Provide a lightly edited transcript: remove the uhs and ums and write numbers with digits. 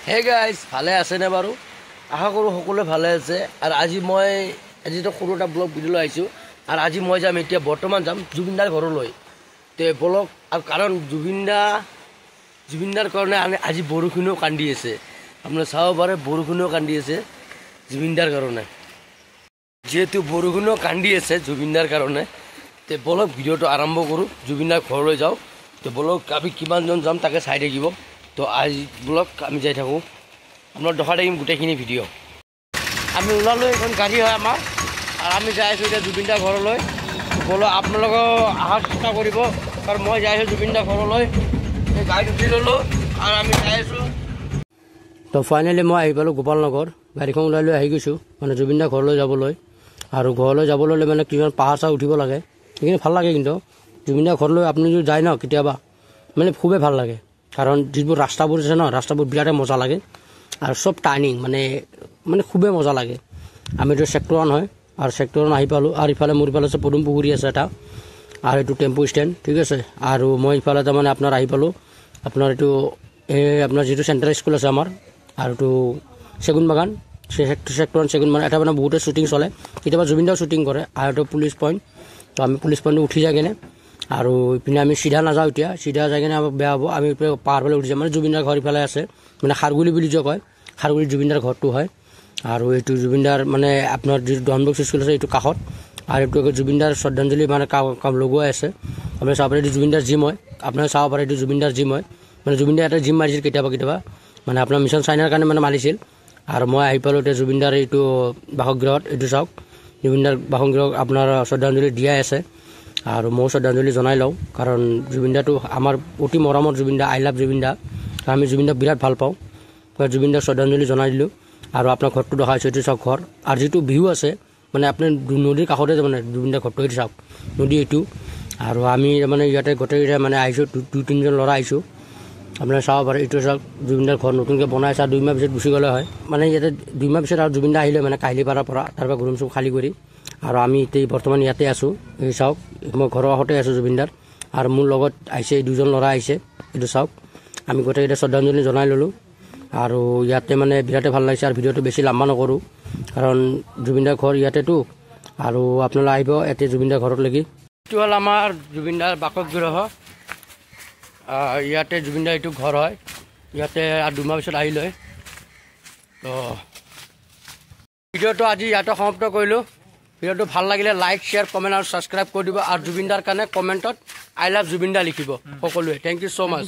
hey guys ভালে আছেনে বাৰু আশা কৰোঁ সকলোৱে ভালে আছে আৰু আজি তো সৰু এটা ব্লগ ভিডিঅ' লৈ আহিছোঁ আৰু আজি মই যাম এতিয়া বৰ্তমান যাম জুবিনদাৰ ঘৰলৈ তে ব্লগ আৰু কাৰণ জুবিনদাৰ কাৰণে আজি বৰষুণেও কান্দি আছে আপোনালোকে চাব পাৰে বৰষুণেও কান্দি আছে জুবিনদাৰ কাৰণে যেহেতু বৰষুণেও কান্দি আছে জুবিনদাৰ কাৰণে তে ব্লগ ভিডিঅ'টো আৰম্ভ কৰোঁ জুবিনদাৰ ঘৰলৈ যাওঁ তো ব্লগ আমি কিমানজন যাম তাকে চাই থাকিব তো আজি ব্লগ আমি যাই থাকোঁ আপোনাৰ দেখা থাকিম গোটেইখিনি ভিডিঅ' আমি ওলালোঁ এখন গাড়ী হয় আমাৰ আৰু আমি যাই আছোঁ এতিয়া জুবিনদাৰ ঘৰলৈ বলো আপোনালোকেও অহাৰ চেষ্টা কৰিব কাৰণ মই যাই আছোঁ জুবিনদাৰ ঘৰলৈ এই গাড়ীত উঠি ল'লোঁ আৰু আমি যাই আছোঁ তো ফাইনেলি মই আহি পালোঁ গোপাল নগৰ গাড়ীখন ওলাই লৈ আহি গৈছোঁ মানে জুবিনদাৰ ঘৰলৈ যাবলৈ আৰু ঘৰলৈ যাবলৈ হ'লে মানে কিমান পাহাৰ চাহ উঠিব লাগে সেইখিনি ভাল লাগে কিন্তু জুবিনদাৰ ঘৰলৈ আপুনি যদি যায় ন কেতিয়াবা মানে খুবেই ভাল লাগে কাৰণ যিবোৰ ৰাস্তাবোৰ আছে ন ৰাস্তাবোৰ বিৰাটেই মজা লাগে আৰু চব টাৰ্ণিং মানে খুবেই মজা লাগে আমিতো ছেক্টৰ 1 হয় আৰু ছেক্টৰ 1 আহি পালোঁ আৰু ইফালে মোৰ ইফালে আছে পদুম পুখুৰী আছে এটা আৰু এইটো টেম্পু ষ্টেণ্ড ঠিক আছে আৰু মই ইফালে তাৰমানে আপোনাৰ আহি পালোঁ আপোনাৰ এইটো আপোনাৰ যিটো চেণ্ট্ৰেল স্কুল আছে আমাৰ আৰু এইটো চেগুন বাগান ছেক্টৰ 1 চেগুন বাগান এটা মানে বহুতে শ্বুটিং চলে কেতিয়াবা জুবিনদাও শ্বুটিং কৰে আৰু এইটো পুলিচ পইণ্ট তো আমি পুলিচ পইণ্টত উঠি যাই কিনে আৰু ইপিনে আমি চিধা নাযাওঁ এতিয়া চিধা যাই কিনে আমাৰ বেয়া হ'ব আমি পাহাৰ ফালে উঠি যাম মানে জুবিনদাৰ ঘৰ ইফালে আছে মানে খাৰগুলি বুলি যে কয় খাৰগুলিত জুবিনদাৰ ঘৰটো হয় আৰু এইটো জুবিনদাৰ মানে আপোনাৰ যিটো ডনবক্স স্কুল আছে এইটো কাষত আৰু এইটো জুবিনদাৰ শ্ৰদ্ধাঞ্জলি মানে কাম লগোৱাই আছে আপুনি চাব পাৰে এইটো জুবিনদাৰ জিম হয় আপোনালোকে চাব পাৰে এইটো জুবিনদাৰ জিম হয় মানে জুবিনদাৰ এটা জিম মাৰিছিল কেতিয়াবা মানে আপোনাৰ মিছন চাইনাৰ কাৰণে মানে মাৰিছিল আৰু মই আহি পালোঁ এতিয়া জুবিনদাৰ এইটো বাসগৃহত এইটো চাওক জুবিনদাৰ বাসগৃহক আপোনাৰ শ্ৰদ্ধাঞ্জলি দিয়াই আছে আৰু মই শ্ৰদ্ধাঞ্জলি জনাই লওঁ কাৰণ জুবিনদাটো আমাৰ অতি মৰমৰ জুবিনদা আই লাভ জুবিনদা আমি জুবিনদাক বিৰাট ভাল পাওঁ জুবিনদাক শ্ৰদ্ধাঞ্জলি জনাই দিলোঁ আৰু আপোনাৰ ঘৰটো দেখাইছোঁ এইটো চাওক ঘৰ আৰু যিটো ভিউ আছে মানে আপুনি নদীৰ কাষতে মানে জুবিনদাৰ ঘৰটো এইটো চাওক নদী এইটো আৰু আমি মানে ইয়াতে গোটেইকেইটা মানে আহিছোঁ 2-3জন ল'ৰা আহিছোঁ আপোনাৰ চাব পাৰে এইটো চাওক জুবিনদাৰ ঘৰ নতুনকৈ বনাইছে আৰু 2 মাহ পিছত গুচি গ'লে হয় মানে ইয়াতে 2 মাহ পিছত আৰু জুবিনদা আহিলে মানে কাহিলীপাৰাৰ পৰা তাৰপৰা ঘৰুম চুম খালী কৰি আৰু আমি এতিয়া বৰ্তমান ইয়াতে আছোঁ এই চাওক মই ঘৰৰ কাষতে আছোঁ জুবিনদাৰ আৰু মোৰ লগত আহিছে এই 2জন ল'ৰা আহিছে এইটো চাওক আমি গোটেইকেইটা শ্ৰদ্ধাঞ্জলি জনাই ল'লোঁ আৰু ইয়াতে মানে বিৰাটেই ভাল লাগিছে আৰু ভিডিঅ'টো বেছি লম্বা নকৰোঁ কাৰণ জুবিনদাৰ ঘৰ ইয়াতেতো আৰু আপোনালোকে আহিব ইয়াতে জুবিনদাৰ ঘৰত লাগি এইটো হ'ল আমাৰ জুবিনদাৰ বাসগৃহ ইয়াতে জুবিনদাৰ এইটো ঘৰ হয় ইয়াতে আৰু 2 মাহ পিছত আহি লয় তো ভিডিঅ'টো আজি ইয়াতে সমাপ্ত কৰিলোঁ ভিডিঅ'টো ভাল লাগিলে লাইক শ্বেয়াৰ কমেণ্ট আৰু ছাবস্ক্ৰাইব কৰি দিব আৰু জুবিনদাৰ কাৰণে কমেণ্টত আই লাভ জুবিনদা লিখিব সকলোৱে থেংক ইউ ছ' মাছ